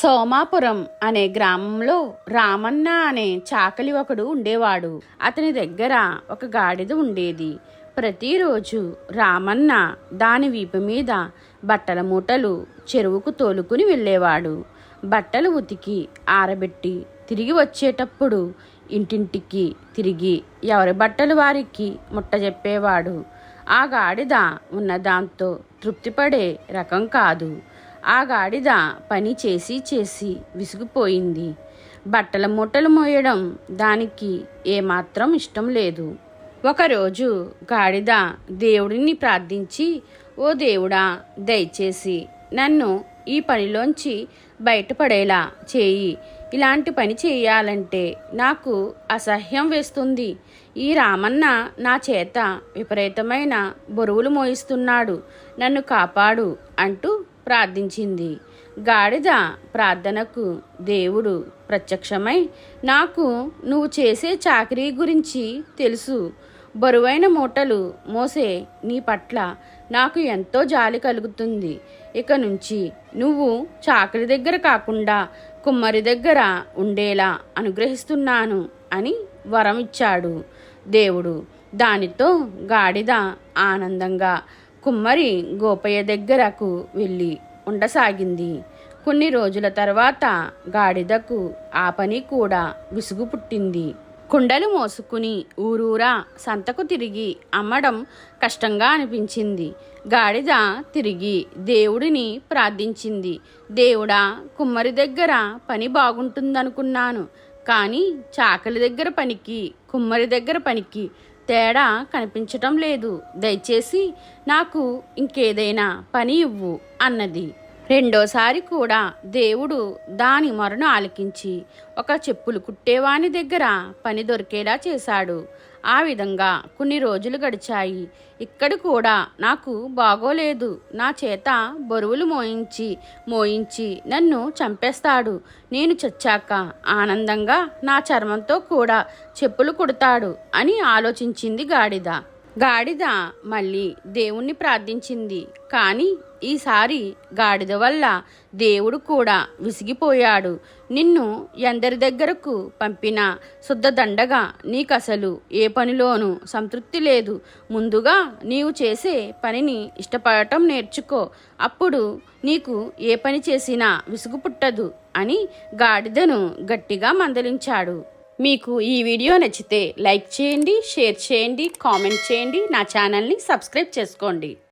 సోమాపురం అనే గ్రామంలో రామన్న అనే చాకలి ఒకడు ఉండేవాడు. అతని దగ్గర ఒక గాడిద ఉండేది. ప్రతిరోజు రామన్న దాని వీపు మీద బట్టల మూటలు చెరువుకు తోలుకుని వెళ్ళేవాడు. బట్టలు ఉతికి ఆరబెట్టి తిరిగి వచ్చేటప్పుడు ఇంటింటికి తిరిగి ఎవరి బట్టలు వారికి ముట్టజెప్పేవాడు. ఆ గాడిద ఉన్నదాంతో తృప్తిపడే రకం కాదు. ఆ గాడిద పని చేసి చేసి విసిగిపోయింది. బట్టల మూటలు మోయడం దానికి ఏమాత్రం ఇష్టం లేదు. ఒకరోజు గాడిద దేవుడిని ప్రార్థించి, ఓ దేవుడా, దయచేసి నన్ను ఈ పనిలోంచి బయటపడేలా చేయి. ఇలాంటి పని చేయాలంటే నాకు అసహ్యం వేస్తుంది. ఈ రామన్న నా చేత విపరీతమైన బరువులు మోయిస్తున్నాడు. నన్ను కాపాడు అంటూ ప్రార్థించింది. గాడిద ప్రార్థనకు దేవుడు ప్రత్యక్షమై, నాకు నువ్వు చేసే చాకరీ గురించి తెలుసు. బరువైన మూటలు మోసే నీ పట్ల నాకు ఎంతో జాలి కలుగుతుంది. ఇక నుంచి నువ్వు చాకలి దగ్గర కాకుండా కుమ్మరి దగ్గర ఉండేలా అనుగ్రహిస్తున్నాను అని వరం ఇచ్చాడు దేవుడు. దానితో గాడిద ఆనందంగా కుమ్మరి గోపయ్య దగ్గరకు వెళ్ళి ఉండసాగింది. కొన్ని రోజుల తర్వాత గాడిదకు ఆ పని కూడా విసుగు పుట్టింది. కుండలు మోసుకుని ఊరూరా సంతకు తిరిగి అమ్మడం కష్టంగా అనిపించింది. గాడిద తిరిగి దేవుడిని ప్రార్థించింది. దేవుడా, కుమ్మరి దగ్గర పని బాగుంటుందనుకున్నాను, కానీ చాకలి దగ్గర పనికి కుమ్మరి దగ్గర పనికి తేడా కనిపించటం లేదు. దయచేసి నాకు ఇంకేదైనా పని ఇవ్వు అన్నది. రెండోసారి కూడా దేవుడు దాని మొరను ఆలకించి ఒక చెప్పులు కుట్టేవాని దగ్గర పని దొరికేలా చేశాడు. ఆ విధంగా కొన్ని రోజులు గడిచాయి. ఇక్కడ కూడా నాకు బాగోలేదు. నా చేత బరువులు మోయించి నన్ను చంపేస్తాడు. నేను చచ్చాక ఆనందంగా నా చర్మంతో కూడా చెప్పులు కుడతాడు అని ఆలోచించింది గాడిద. గాడిద మళ్ళీ దేవుణ్ణి ప్రార్థించింది. కానీ ఈసారి గాడిద వల్ల దేవుడు కూడా విసిగిపోయాడు. నిన్ను ఎందరి దగ్గరకు పంపినా శుద్ధదండగా నీకసలు ఏ పనిలోనూ సంతృప్తి లేదు. ముందుగా నీవు చేసే పనిని ఇష్టపడటం నేర్చుకో. అప్పుడు నీకు ఏ పని చేసినా విసుగు పుట్టదు అని గాడిదను గట్టిగా మందలించాడు. మీకు ఈ వీడియో నచ్చితే లైక్ చేయండి, షేర్ చేయండి, కామెంట్ చేయండి. నా ఛానల్ని సబ్స్క్రైబ్ చేసుకోండి.